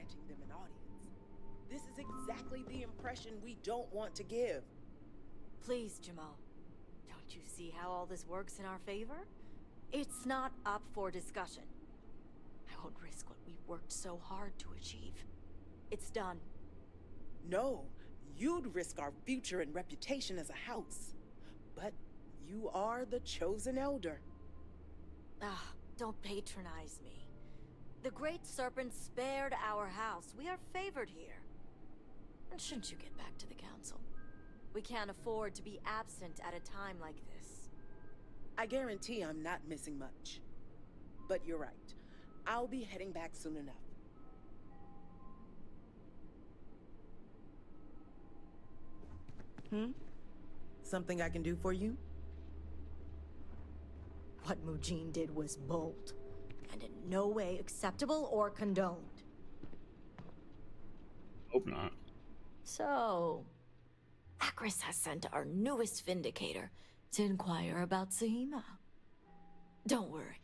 granting them an audience. This is exactly the impression we don't want to give. Please, Jamal. Don't you see how all this works in our favor? It's not up for discussion. I won't risk what we've worked so hard to achieve. It's done. No, you'd risk our future and reputation as a house. But you are the chosen elder. Don't patronize me. The Great Serpent spared our house. We are favored here. And shouldn't you get back to the council? We can't afford to be absent at a time like this. I guarantee I'm not missing much. But you're right. I'll be heading back soon enough. Something I can do for you? What Mujin did was bold, and in no way acceptable or condoned. Hope not. So, Akris has sent our newest Vindicator to inquire about Sahima. Don't worry,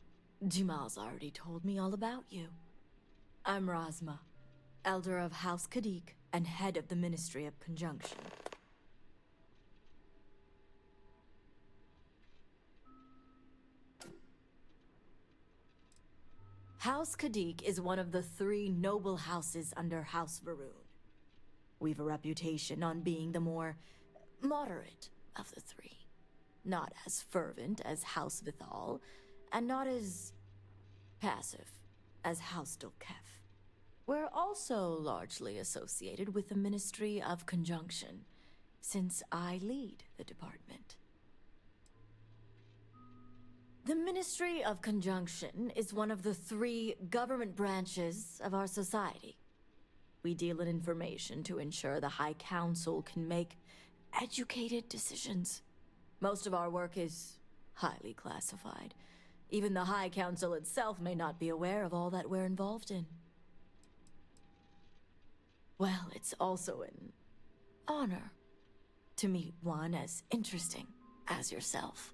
Jamal's already told me all about you. I'm Razma, Elder of House Kadik and head of the Ministry of Conjunction. House Kadik is one of the 3 noble houses under House Varun. We've a reputation on being the more moderate of the 3. Not as fervent as House Vithal, and not as passive as House Dolkef. We're also largely associated with the Ministry of Conjunction, since I lead the department. The Ministry of Conjunction is one of the 3 government branches of our society. We deal in information to ensure the High Council can make educated decisions. Most of our work is highly classified. Even the High Council itself may not be aware of all that we're involved in. Well, it's also an honor to meet one as interesting as yourself.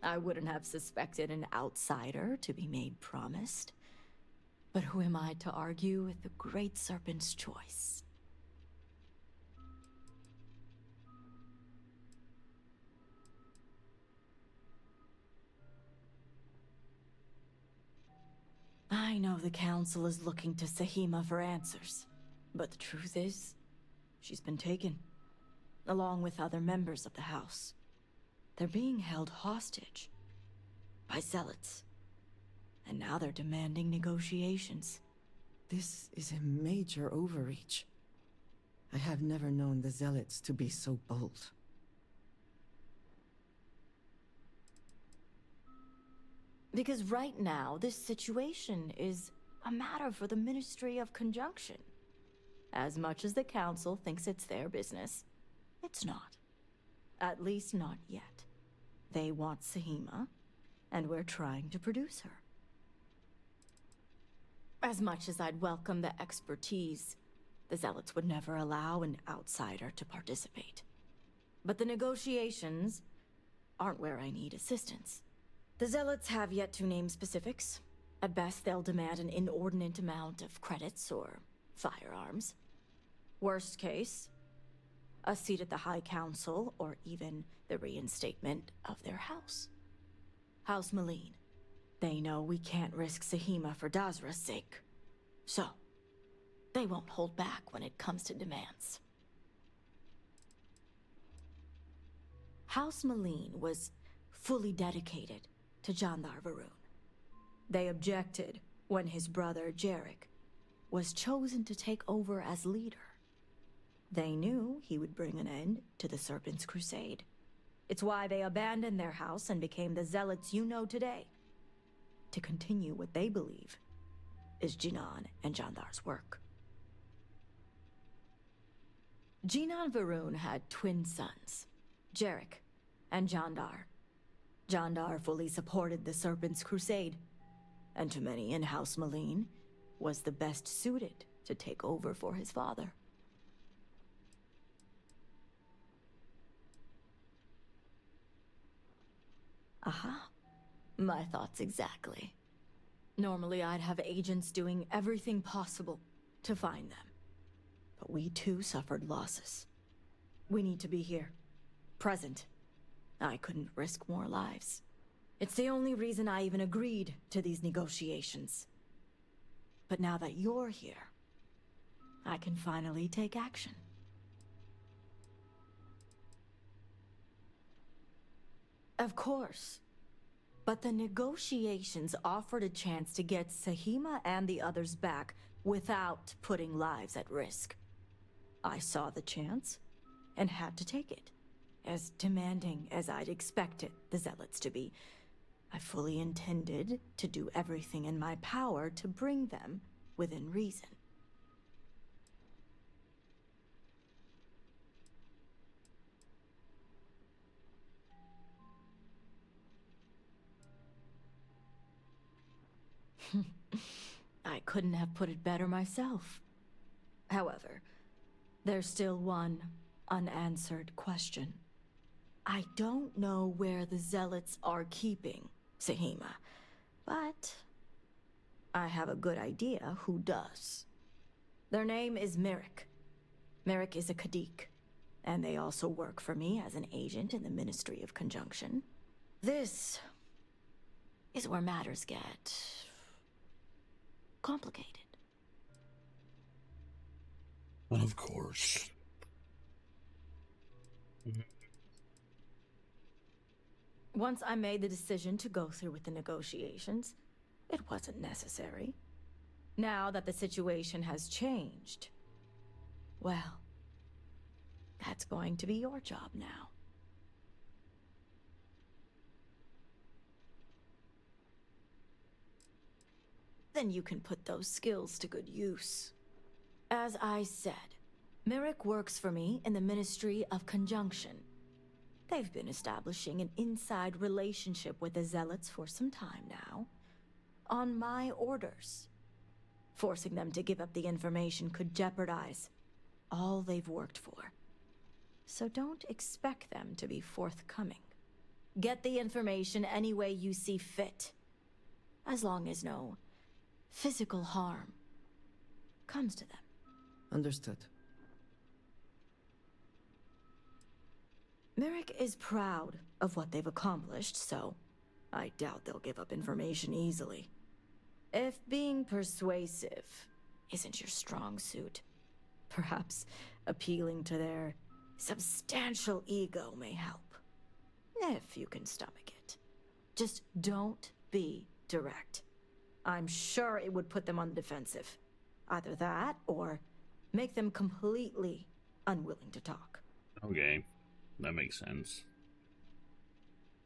I wouldn't have suspected an outsider to be made promised. But who am I to argue with the Great Serpent's choice? I know the Council is looking to Sahima for answers. But the truth is, she's been taken, along with other members of the House. They're being held hostage by zealots. And now they're demanding negotiations. This is a major overreach. I have never known the zealots to be so bold. Because right now, this situation is a matter for the Ministry of Conjunction. As much as the Council thinks it's their business, it's not. At least not yet. They want Sahima, and we're trying to produce her. As much as I'd welcome the expertise, the Zealots would never allow an outsider to participate. But the negotiations aren't where I need assistance. The Zealots have yet to name specifics. At best, they'll demand an inordinate amount of credits or firearms. Worst case, a seat at the High Council, or even the reinstatement of their house. House Malene. They know we can't risk Sahima for Dazra's sake. So, they won't hold back when it comes to demands. House Malene was fully dedicated to Jandar Varun. They objected when his brother, Jarek, was chosen to take over as leader. They knew he would bring an end to the Serpent's Crusade. It's why they abandoned their house and became the Zealots you know today, to continue what they believe is Jinan and Jandar's work. Jinan Varun had twin sons, Jarek and Jandar. Jandar fully supported the Serpent's Crusade, and to many in House Malene, was the best suited to take over for his father. Aha. My thoughts exactly. Normally I'd have agents doing everything possible to find them. But we too suffered losses. We need to be here. Present. I couldn't risk more lives. It's the only reason I even agreed to these negotiations. But now that you're here, I can finally take action. Of course. But the negotiations offered a chance to get Sahima and the others back without putting lives at risk. I saw the chance and had to take it. As demanding as I'd expected the Zealots to be, I fully intended to do everything in my power to bring them within reason. I couldn't have put it better myself. However, there's still one unanswered question. I don't know where the Zealots are keeping Sahima, but I have a good idea who does. Their name is Merrick. Merrick is a Kadik, and they also work for me as an agent in the Ministry of Conjunction. This is where matters get complicated. Of course. Once I made the decision to go through with the negotiations, it wasn't necessary. Now that the situation has changed, well, that's going to be your job now. Then you can put those skills to good use. As I said, Merrick works for me in the Ministry of Conjunction. They've been establishing an inside relationship with the Zealots for some time now, on my orders. Forcing them to give up the information could jeopardize all they've worked for. So don't expect them to be forthcoming. Get the information any way you see fit, as long as no physical harm comes to them. Understood. Merrick is proud of what they've accomplished, so I doubt they'll give up information easily. If being persuasive isn't your strong suit, perhaps appealing to their substantial ego may help. If you can stomach it. Just don't be direct. I'm sure it would put them on the defensive. Either that, or make them completely unwilling to talk. Okay, that makes sense.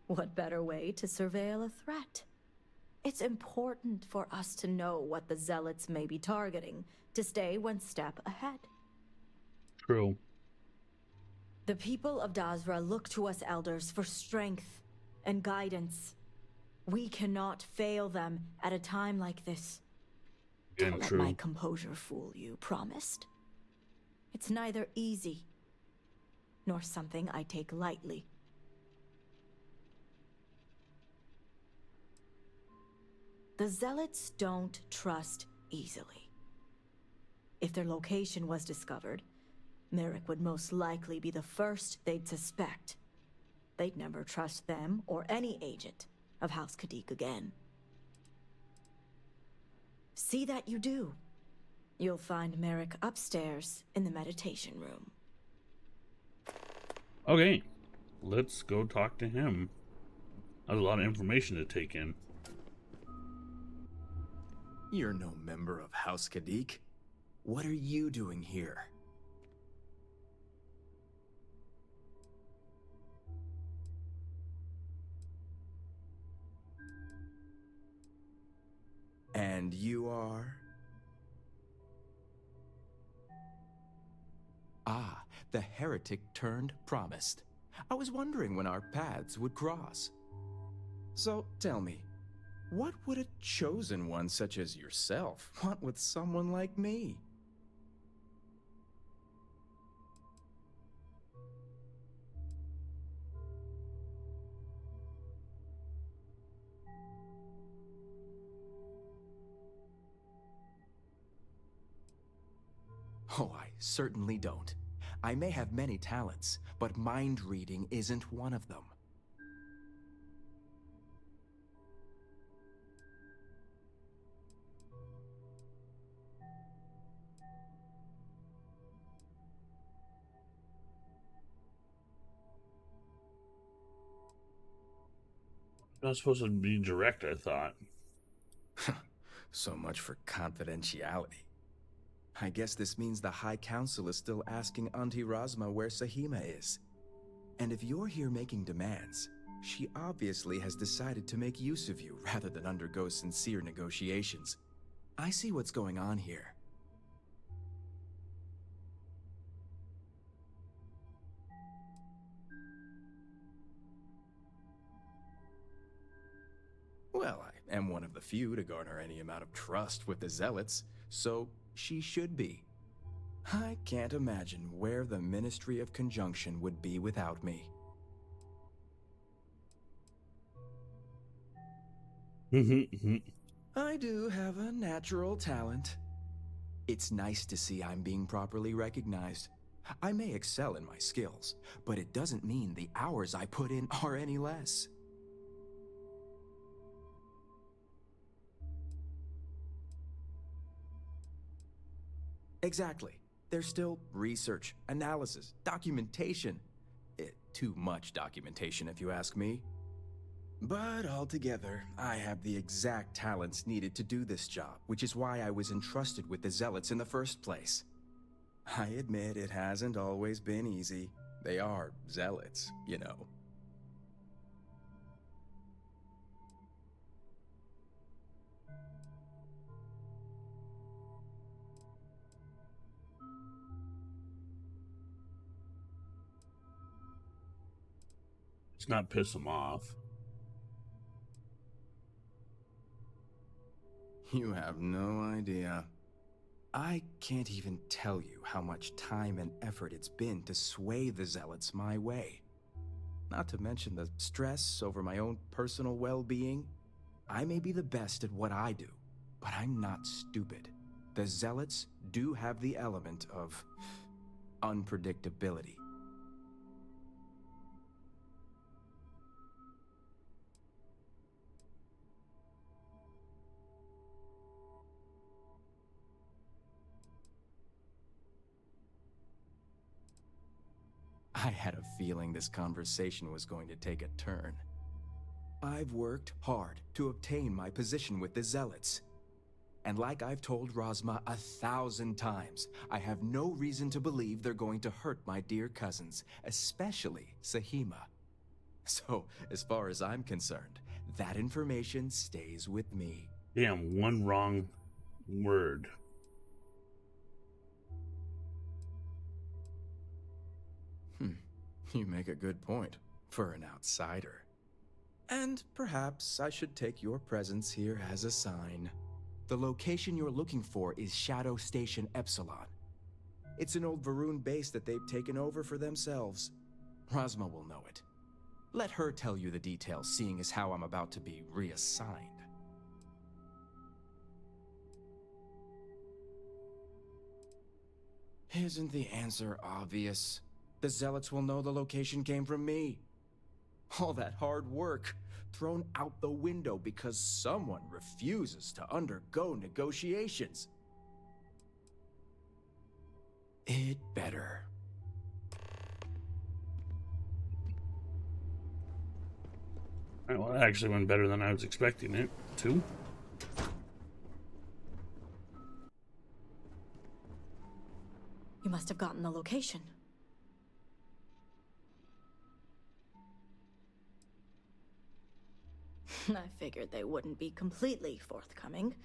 What better way to surveil a threat? It's important for us to know what the Zealots may be targeting, to stay one step ahead. True. The people of Dazra look to us elders for strength and guidance. We cannot fail them at a time like this. Don't let my composure fool you, promised? It's neither easy, nor something I take lightly. The Zealots don't trust easily. If their location was discovered, Merrick would most likely be the first they'd suspect. They'd never trust them or any agent of House Kadik again. See that you do. You'll find Merrick upstairs in the meditation room. Okay, let's go talk to him. That's a lot of information to take in. You're no member of House Kadik. What are you doing here? And you are? Ah, the heretic turned promised. I was wondering when our paths would cross. So tell me, what would a chosen one such as yourself want with someone like me? Oh, I certainly don't. I may have many talents, but mind reading isn't one of them. Not supposed to be direct, I thought. So much for confidentiality. I guess this means the High Council is still asking Auntie Rosma where Sahima is. And if you're here making demands, she obviously has decided to make use of you rather than undergo sincere negotiations. I see what's going on here. Well, I am one of the few to garner any amount of trust with the Zealots, so she should be. I can't imagine where the Ministry of Conjunction would be without me. I do have a natural talent. It's nice to see I'm being properly recognized. I may excel in my skills, but it doesn't mean the hours I put in are any less. Exactly. There's still research, analysis, documentation. Too much documentation, if you ask me. But altogether, I have the exact talents needed to do this job, which is why I was entrusted with the Zealots in the first place. I admit it hasn't always been easy. They are Zealots, you know. It's not piss them off. You have no idea. I can't even tell you how much time and effort it's been to sway the Zealots my way. Not to mention the stress over my own personal well-being. I may be the best at what I do, but I'm not stupid. The Zealots do have the element of unpredictability. I had a feeling this conversation was going to take a turn. I've worked hard to obtain my position with the Zealots. And like I've told Rosma 1,000 times, I have no reason to believe they're going to hurt my dear cousins, especially Sahima. So, as far as I'm concerned, that information stays with me. Damn, one wrong word. You make a good point, for an outsider. And perhaps I should take your presence here as a sign. The location you're looking for is Shadow Station Epsilon. It's an old Varun base that they've taken over for themselves. Rosma will know it. Let her tell you the details, seeing as how I'm about to be reassigned. Isn't the answer obvious? The Zealots will know the location came from me. All that hard work thrown out the window because someone refuses to undergo negotiations. It better. All right, well, that actually went better than I was expecting it to. You must have gotten the location. I figured they wouldn't be completely forthcoming.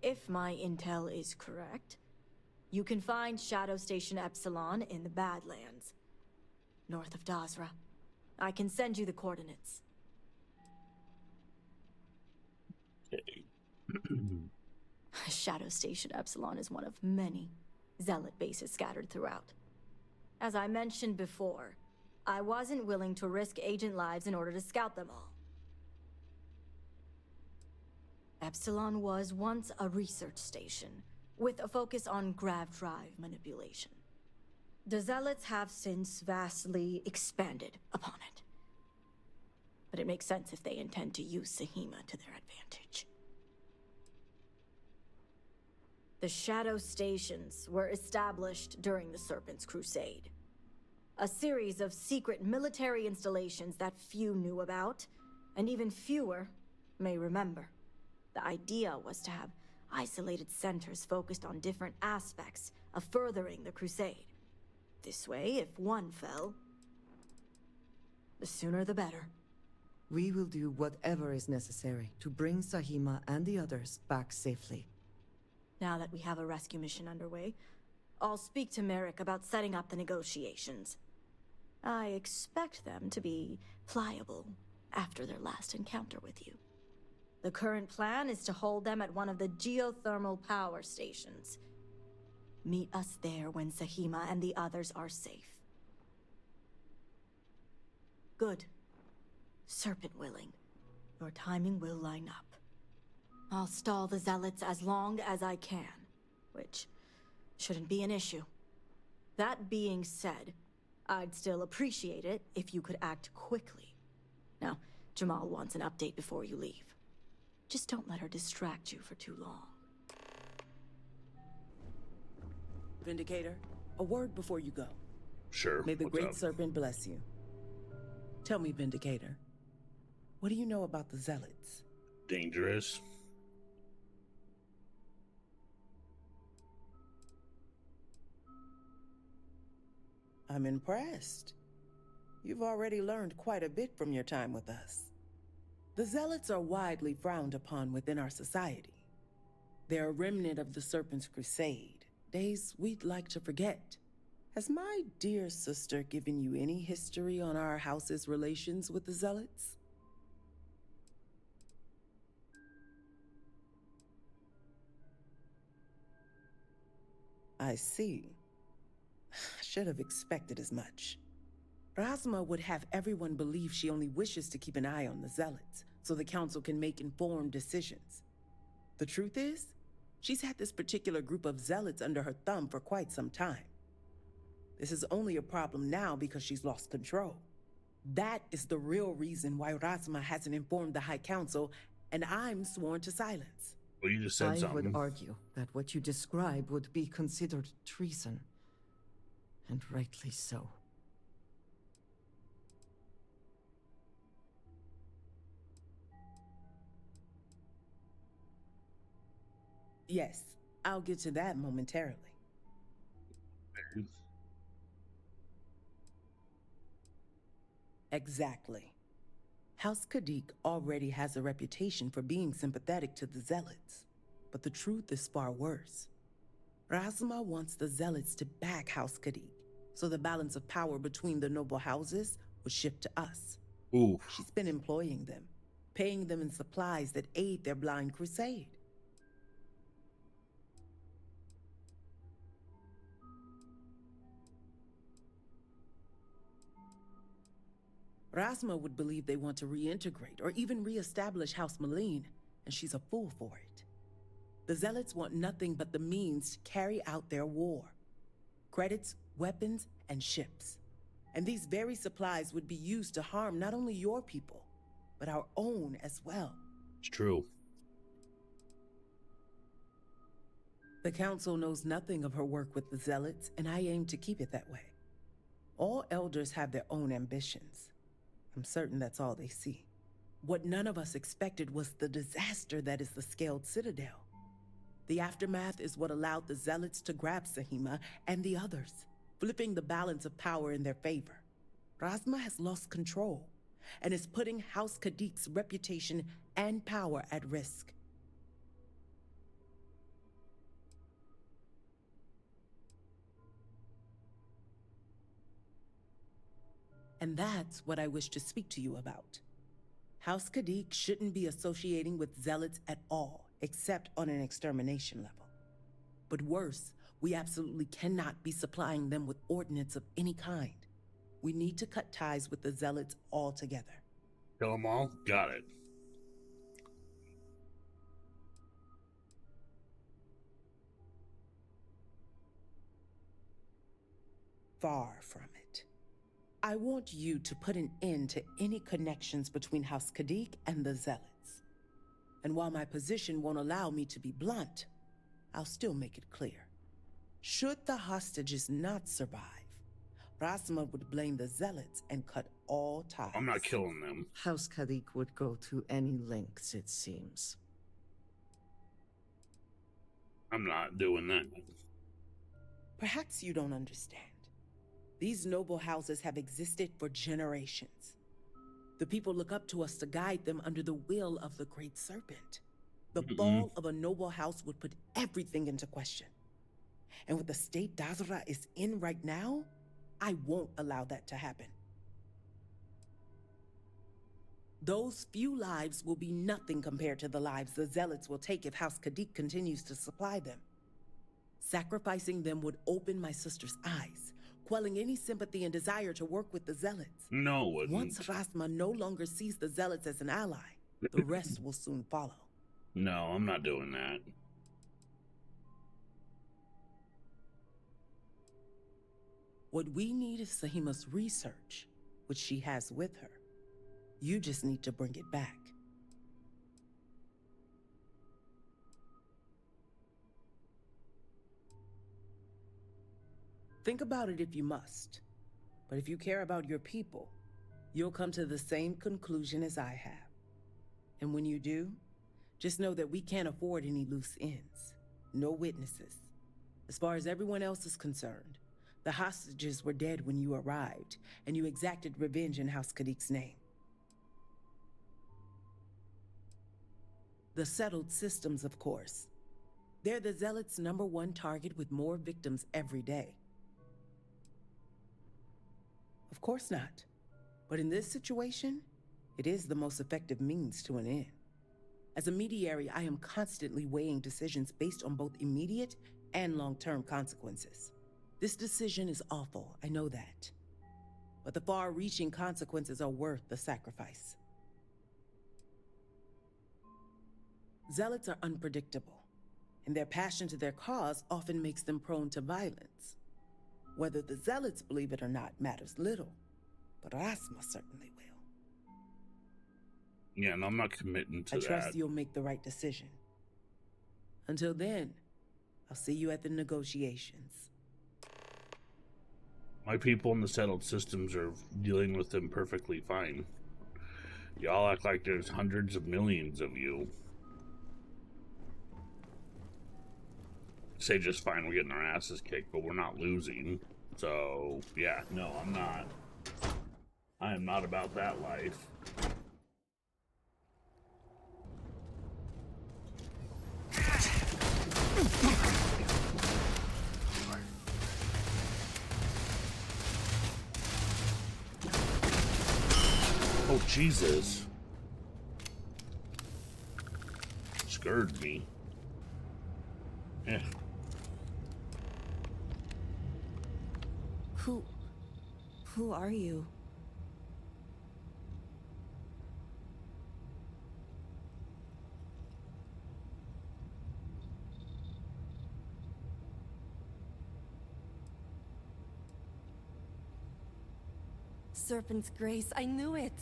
If my intel is correct, you can find Shadow Station Epsilon in the Badlands, north of Dazra. I can send you the coordinates. Okay. Shadow Station Epsilon is one of many Zealot bases scattered throughout. As I mentioned before, I wasn't willing to risk agent lives in order to scout them all. Epsilon was once a research station, with a focus on grav drive manipulation. The Zealots have since vastly expanded upon it. But it makes sense if they intend to use Sahima to their advantage. The Shadow Stations were established during the Serpent's Crusade. A series of secret military installations that few knew about, and even fewer may remember. The idea was to have isolated centers focused on different aspects of furthering the Crusade. This way, if one fell, the sooner the better. We will do whatever is necessary to bring Sahima and the others back safely. Now that we have a rescue mission underway, I'll speak to Merrick about setting up the negotiations. I expect them to be pliable after their last encounter with you. The current plan is to hold them at one of the geothermal power stations. Meet us there when Sahima and the others are safe. Good. Serpent willing, your timing will line up. I'll stall the Zealots as long as I can, which shouldn't be an issue. That being said, I'd still appreciate it if you could act quickly. Now, Jamal wants an update before you leave. Just don't let her distract you for too long. Vindicator, a word before you go. Sure. May the what's Great up? Serpent bless you. Tell me, Vindicator, what do you know about the Zealots? Dangerous. I'm impressed. You've already learned quite a bit from your time with us. The Zealots are widely frowned upon within our society. They're a remnant of the Serpent's Crusade, days we'd like to forget. Has my dear sister given you any history on our house's relations with the Zealots? I see. I should have expected as much. Razma would have everyone believe she only wishes to keep an eye on the Zealots, so the Council can make informed decisions. The truth is, she's had this particular group of Zealots under her thumb for quite some time. This is only a problem now because she's lost control. That is the real reason why Razma hasn't informed the High Council, and I'm sworn to silence. Well, you just said I something. would argue that what you describe would be considered treason. And rightly so. Yes, I'll get to that momentarily. Exactly. House Kadik already has a reputation for being sympathetic to the Zealots, but the truth is far worse. Razma wants the Zealots to back House Kadik, so the balance of power between the noble houses would shift to us. Ooh. She's been employing them, paying them in supplies that aid their blind crusade. Razma would believe they want to reintegrate or even reestablish House Maline, and she's a fool for it. The Zealots want nothing but the means to carry out their war. Credits, weapons, and ships. And these very supplies would be used to harm not only your people, but our own as well. It's true. The Council knows nothing of her work with the Zealots, and I aim to keep it that way. All elders have their own ambitions. I'm certain that's all they see. What none of us expected was the disaster that is the Scaled Citadel. The aftermath is what allowed the Zealots to grab Sahima and the others, flipping the balance of power in their favor. Razma has lost control and is putting House Kadik's reputation and power at risk. And that's what I wish to speak to you about. House Kadik shouldn't be associating with Zealots at all, except on an extermination level. But worse, we absolutely cannot be supplying them with ordnance of any kind. We need to cut ties with the Zealots altogether. Kill them all? Got it. far from it. I want you to put an end to any connections between House Kadik and the Zealots. And while my position won't allow me to be blunt, I'll still make it clear. Should the hostages not survive, Rasma would blame the Zealots and cut all ties. I'm not killing them. House Kadik would go to any lengths, it seems. I'm not doing that. Perhaps you don't understand. These noble houses have existed for generations. The people look up to us to guide them under the will of the Great Serpent. The fall of a noble house would put everything into question. And with the state Dazra is in right now, I won't allow that to happen. Those few lives will be nothing compared to the lives the Zealots will take if House Kadik continues to supply them. Sacrificing them would open my sister's eyes, quelling any sympathy and desire to work with the Zealots. No, it wouldn't. Once Rasma no longer sees the Zealots as an ally, the rest will soon follow. No, I'm not doing that. What we need is Sahima's research, which she has with her. You just need to bring it back. Think about it if you must. But if you care about your people, you'll come to the same conclusion as I have. And when you do, just know that we can't afford any loose ends. No witnesses. As far as everyone else is concerned, the hostages were dead when you arrived, and you exacted revenge in House Kadik's name. The settled systems, of course. They're the Zealots' #1 target with more victims every day. Of course not. But in this situation, it is the most effective means to an end. As a mediary, I am constantly weighing decisions based on both immediate and long-term consequences. This decision is awful, I know that. But the far-reaching consequences are worth the sacrifice. Zealots are unpredictable, and their passion to their cause often makes them prone to violence. Whether the Zealots believe it or not matters little, but Rasma certainly will. Yeah, and I'm not committing to I that. trust you'll make the right decision. Until then, I'll see you at the negotiations. My people in the settled systems are dealing with them perfectly fine. Y'all act like there's hundreds of millions of you. Say just fine, we're getting our asses kicked, but we're not losing. So, yeah, no, I'm not. I am not about that life. Oh, Jesus. Scared me. Yeah. Who are you? Serpent's Grace, I knew it!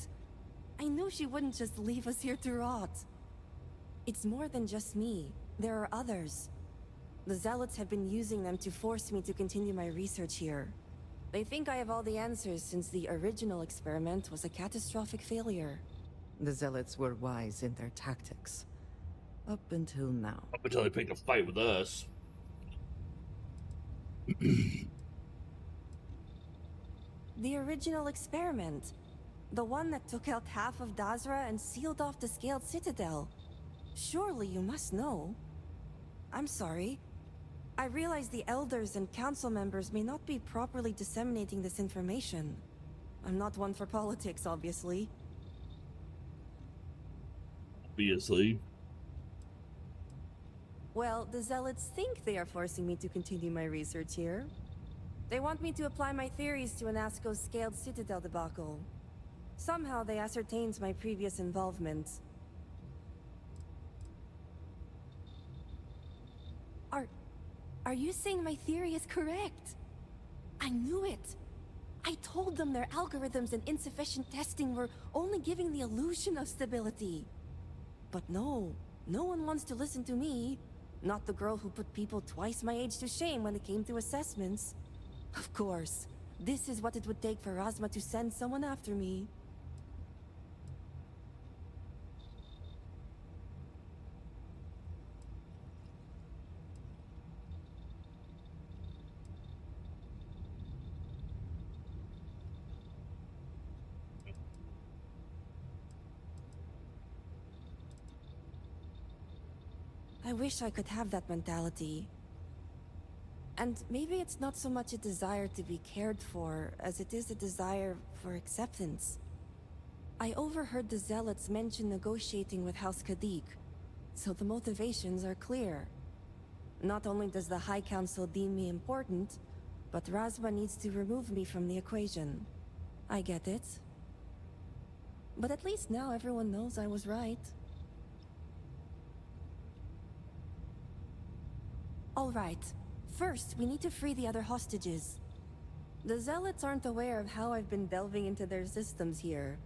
I knew she wouldn't just leave us here to rot. It's more than just me. There are others. The Zealots have been using them to force me to continue my research here. They think I have all the answers since the original experiment was a catastrophic failure. The Zealots were wise in their tactics. Up until now. Up until they picked a fight with us. The original experiment. The one that took out half of Dazra and sealed off the Scaled Citadel. Surely you must know. I'm sorry. I realize the elders and council members may not be properly disseminating this information. I'm not one for politics, obviously. Obviously. Well, the Zealots think they are forcing me to continue my research here. They want me to apply my theories to Anasco's Scaled Citadel debacle. Somehow they ascertained my previous involvement. Are you saying my theory is correct? I knew it. I told them their algorithms and insufficient testing were only giving the illusion of stability. But no one wants to listen to me. Not the girl who put people twice my age to shame when it came to assessments. Of course, this is what it would take for Razma to send someone after me. I wish I could have that mentality. And maybe it's not so much a desire to be cared for as it is a desire for acceptance. I overheard the Zealots mention negotiating with House Kadik, so the motivations are clear. Not only does the High Council deem me important, but Razma needs to remove me from the equation. I get it. But at least now everyone knows I was right. All right. First, we need to free the other hostages. The Zealots aren't aware of how I've been delving into their systems here.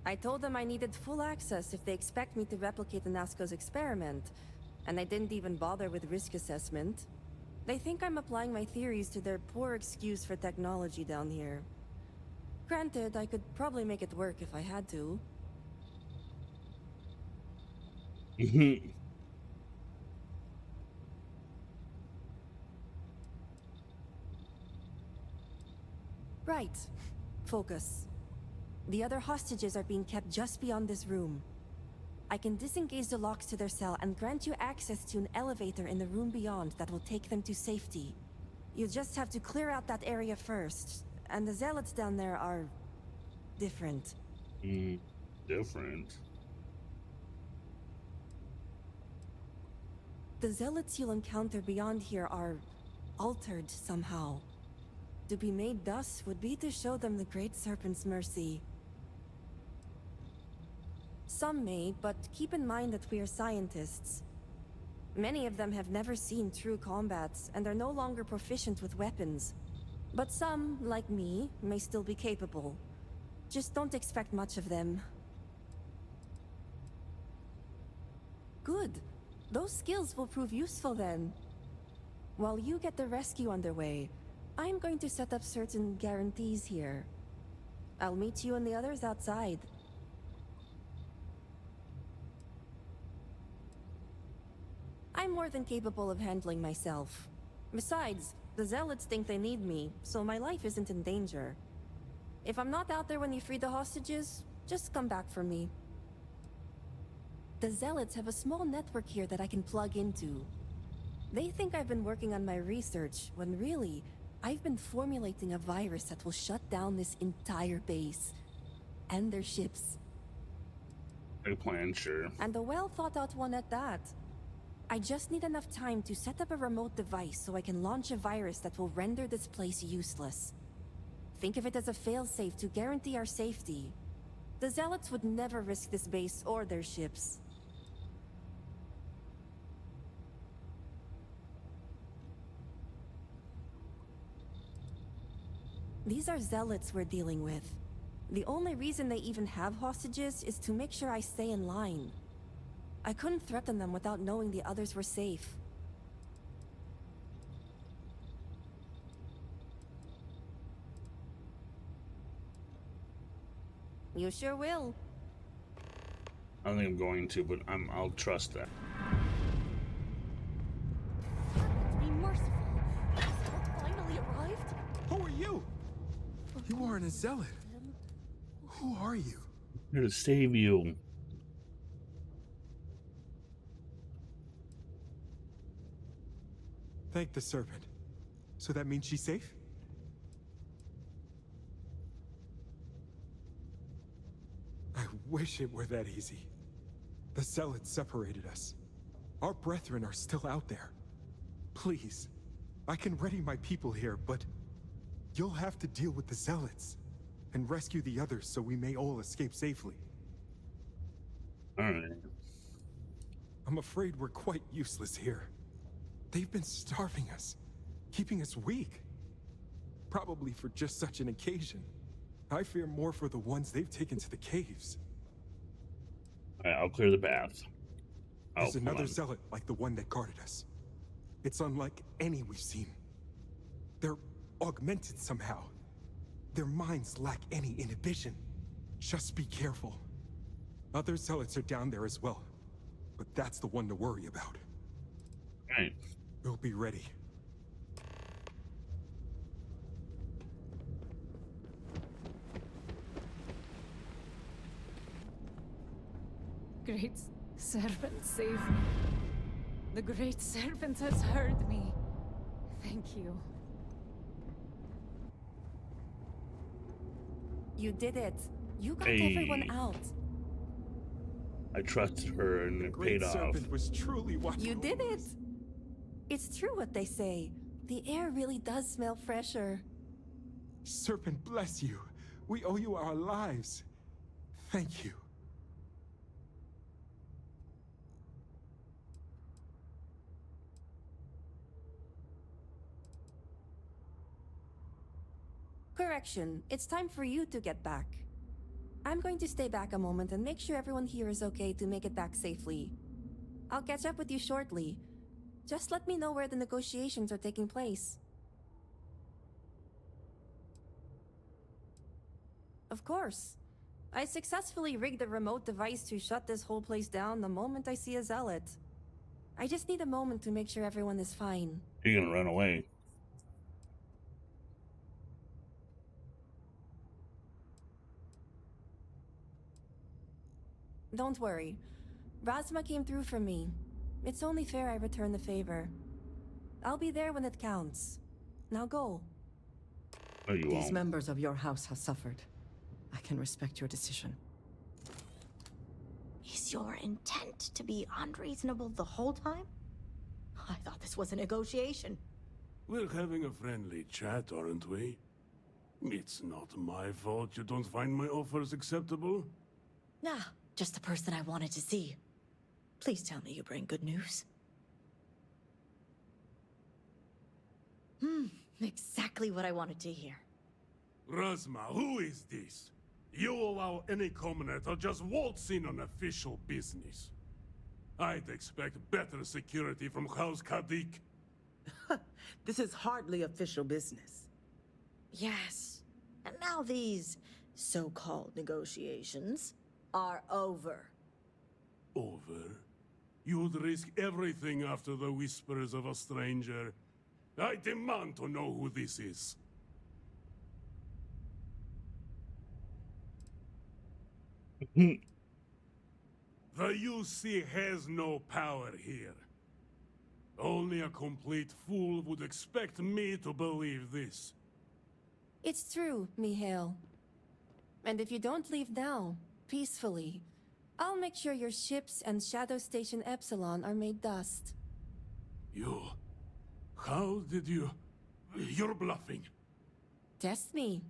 I told them I needed full access if they expect me to replicate Anasco's experiment, and I didn't even bother with risk assessment. They think I'm applying my theories to their poor excuse for technology down here. Granted, I could probably make it work if I had to. Right. Focus. The other hostages are being kept just beyond this room. I can disengage the locks to their cell and grant you access to an elevator in the room beyond that will take them to safety. You just have to clear out that area first, and the Zealots down there are... different. Different? The Zealots you'll encounter beyond here are... altered somehow. To be made thus would be to show them the Great Serpent's mercy. Some may, but keep in mind that we are scientists. Many of them have never seen true combats and are no longer proficient with weapons. But some, like me, may still be capable. Just don't expect much of them. Good. Those skills will prove useful then. While you get the rescue underway, I'm going to set up certain guarantees here. I'll meet you and the others outside. I'm more than capable of handling myself. Besides, the Zealots think they need me, so my life isn't in danger. If I'm not out there when you free the hostages, just come back for me. The Zealots have a small network here that I can plug into. They think I've been working on my research, when really, I've been formulating a virus that will shut down this entire base. And their ships. A plan, sure. And a well-thought-out one at that. I just need enough time to set up a remote device so I can launch a virus that will render this place useless. Think of it as a failsafe to guarantee our safety. The Zealots would never risk this base or their ships. These are Zealots we're dealing with. The only reason they even have hostages is to make sure I stay in line. I couldn't threaten them without knowing the others were safe. You sure will. I don't think I'm going to, but I'll trust that. Be merciful. Has help finally arrived? Who are you? You aren't a zealot. Who are you? I'm here to save you. Thank the serpent. So that means she's safe? I wish it were that easy. The Zealots separated us. Our brethren are still out there. Please, I can ready my people here, but you'll have to deal with the Zealots and rescue the others so we may all escape safely. Alright. I'm afraid we're quite useless here. They've been starving us, keeping us weak. probably for just such an occasion. I fear more for the ones they've taken to the caves. Alright, I'll clear the path. There's hold another on. zealot like the one that guarded us. It's unlike any we've seen. They're augmented somehow. Their minds lack any inhibition. Just be careful. Other zealots are down there as well, but that's the one to worry about. Alright. We'll be ready. Great servant, save me. The great servant has heard me. Thank you. You did it. You got Hey. everyone out. I trusted her and it Great paid off. Serpent was truly watching. You did over it. us. It's true what they say. The air really does smell fresher. Serpent bless you. We owe you our lives. Thank you. Correction, it's time for you to get back. I'm going to stay back a moment and make sure everyone here is okay to make it back safely. I'll catch up with you shortly. Just let me know where the negotiations are taking place. Of course. I successfully rigged the remote device to shut this whole place down the moment I see a zealot. I just need a moment to make sure everyone is fine. You're gonna run away. Don't worry. Razma came through for me. It's only fair I return the favor. I'll be there when it counts. Now go. No, you These won't. members of your house have suffered. I can respect your decision. Is your intent to be unreasonable the whole time? I thought this was a negotiation. We're having a friendly chat, aren't we? It's not my fault you don't find my offers acceptable. Nah, just the person I wanted to see. Please tell me you bring good news. Exactly what I wanted to hear. Razma, who is this? You allow any commoner to just waltz in on official business. I'd expect better security from House Kadik. This is hardly official business. Yes. And now these so-called negotiations are over. Over? You'd risk everything after the whispers of a stranger. I demand to know who this is. The UC has no power here. Only a complete fool would expect me to believe this. It's true, Mihail. And if you don't leave now, peacefully, I'll make sure your ships and Shadow Station Epsilon are made dust. You... How did you... You're bluffing. Test me.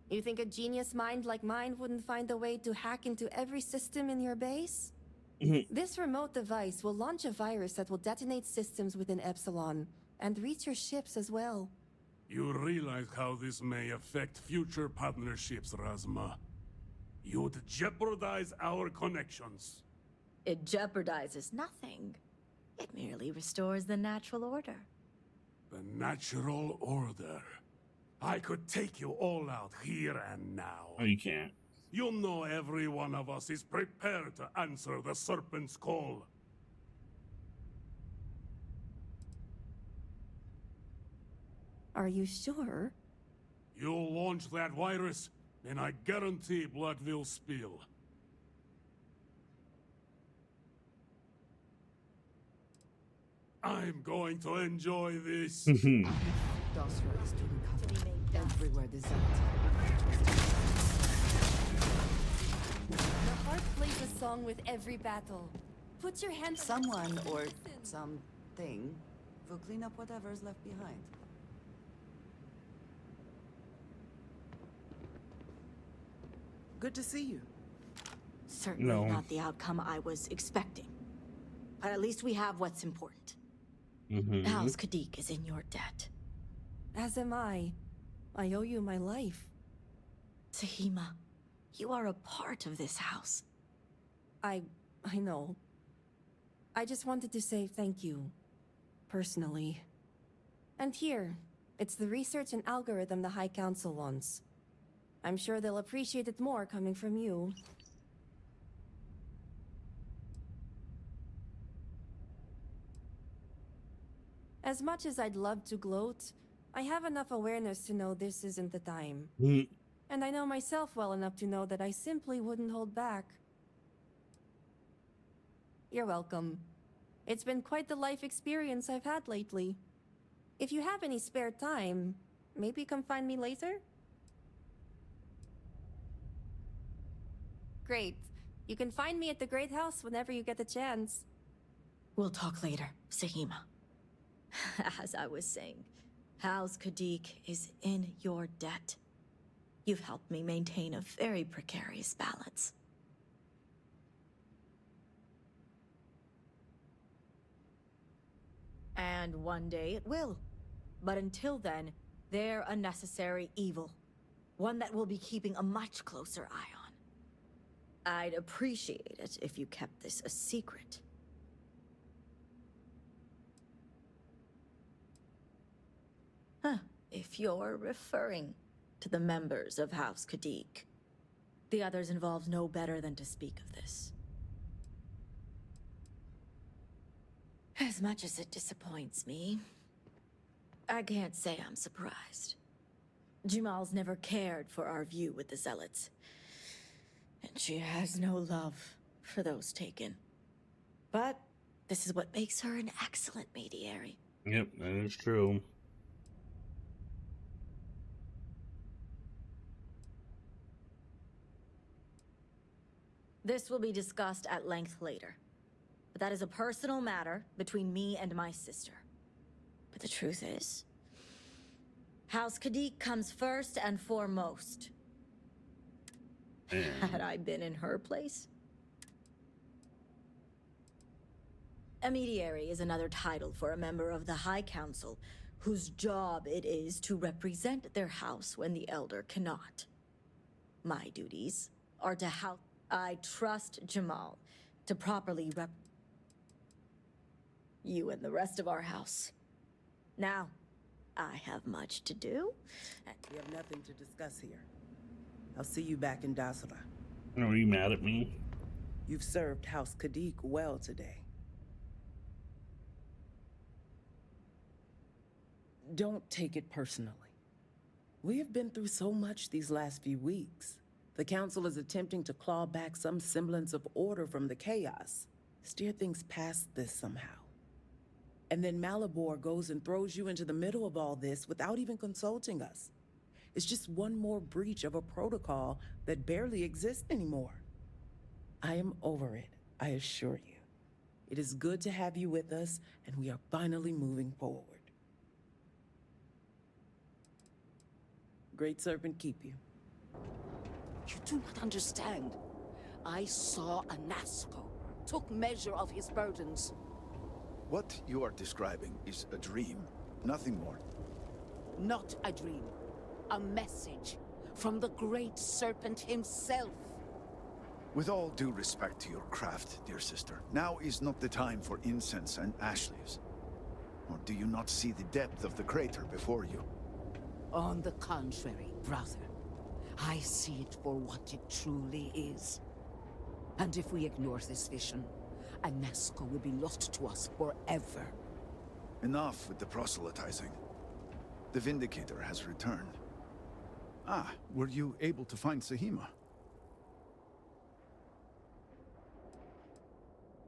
You think a genius mind like mine wouldn't find a way to hack into every system in your base? This remote device will launch a virus that will detonate systems within Epsilon, and reach your ships as well. You realize how this may affect future partnerships, Razma. You'd jeopardize our connections. It jeopardizes nothing. It merely restores the natural order. The natural order. I could take you all out here and now. No, you can't. You know every one of us is prepared to answer the Serpent's call. Are you sure? You'll launch that virus, and I guarantee blood will spill. I'm going to enjoy this. Dosra is doing To be cover. made dust. Everywhere the zealots. The heart plays a song with every battle. Put your hands... Someone or something will clean up whatever is left behind. Good to see you. Certainly No. not the outcome I was expecting. But at least we have what's important. House Kadik is in your debt. As am I. I owe you my life. Sahima, you are a part of this house. I know. I just wanted to say thank you. Personally. And here, it's the research and algorithm the High Council wants. I'm sure they'll appreciate it more coming from you. As much as I'd love to gloat, I have enough awareness to know this isn't the time. And I know myself well enough to know that I simply wouldn't hold back. You're welcome. It's been quite the life experience I've had lately. If you have any spare time, maybe come find me later? Great. You can find me at the Great House whenever you get the chance. We'll talk later, Sahima. As I was saying, House Kadik is in your debt. You've helped me maintain a very precarious balance. And one day it will. But until then, they're a necessary evil. One that we'll be keeping a much closer eye on. I'd appreciate it if you kept this a secret. If you're referring to the members of House Kadik. The others involved know better than to speak of this. As much as it disappoints me, I can't say I'm surprised. Jamal's never cared for our view with the Zealots. And she has no love for those taken. But this is what makes her an excellent mediary. Yep, that is true. This will be discussed at length later. But that is a personal matter between me and my sister. But the truth is, House Kadik comes first and foremost. Had I been in her place? A mediary is another title for a member of the High Council whose job it is to represent their house when the Elder cannot. My duties are to help. I trust Jamal to properly you and the rest of our house. Now, I have much to do. We have nothing to discuss here. I'll see you back in Dasra. Are you mad at me? You've served House Kadik well today. Don't take it personally. We have been through so much these last few weeks. The Council is attempting to claw back some semblance of order from the chaos, steer things past this somehow. And then Malabor goes and throws you into the middle of all this without even consulting us. It's just one more breach of a protocol that barely exists anymore. I am over it, I assure you. It is good to have you with us, and we are finally moving forward. Great Serpent keep you. You do not understand. I saw a Nasco, took measure of his burdens. What you are describing is a dream, nothing more. Not a dream. A message from the Great Serpent himself. With all due respect to your craft, dear sister, now is not the time for incense and ash leaves. Or do you not see the depth of the crater before you? On the contrary, brother. I see it for what it truly is. And if we ignore this vision, Anasco will be lost to us forever. Enough with the proselytizing. The Vindicator has returned. Ah, were you able to find Sahima?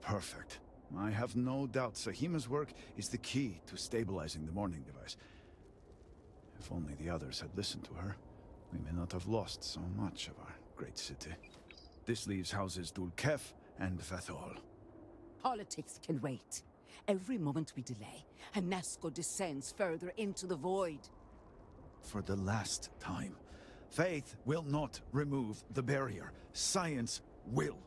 Perfect. I have no doubt Sahima's work is the key to stabilizing the mourning device. If only the others had listened to her, we may not have lost so much of our great city. This leaves houses Dul Kef and Vathol. Politics can wait. Every moment we delay, Anasco descends further into the void. For the last time, faith will not remove the barrier. Science will.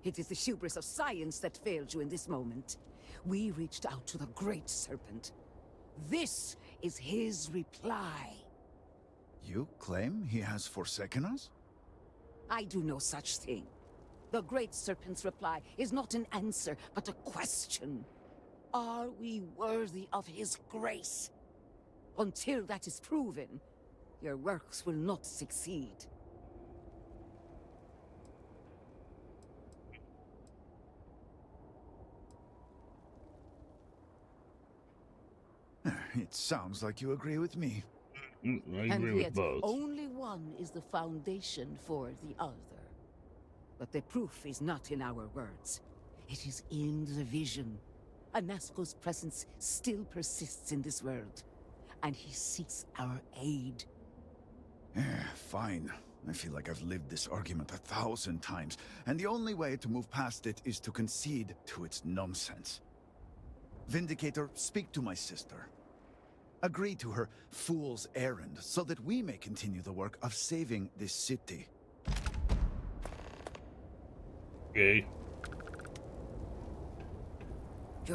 It is the hubris of science that failed you in this moment. We reached out to the Great Serpent. This is his reply. You claim he has forsaken us? I do no such thing. The Great Serpent's reply is not an answer, but a question. Are we worthy of his grace? Until that is proven, your works will not succeed. It sounds like you agree with me. I agree And with yet, both. only one is the foundation for the other. But the proof is not in our words. It is in the vision. Anasco's presence still persists in this world, and he seeks our aid. Fine. I feel like I've lived this argument 1,000 times, and the only way to move past it is to concede to its nonsense. Vindicator, speak to my sister. Agree to her fool's errand, so that we may continue the work of saving this city. Okay.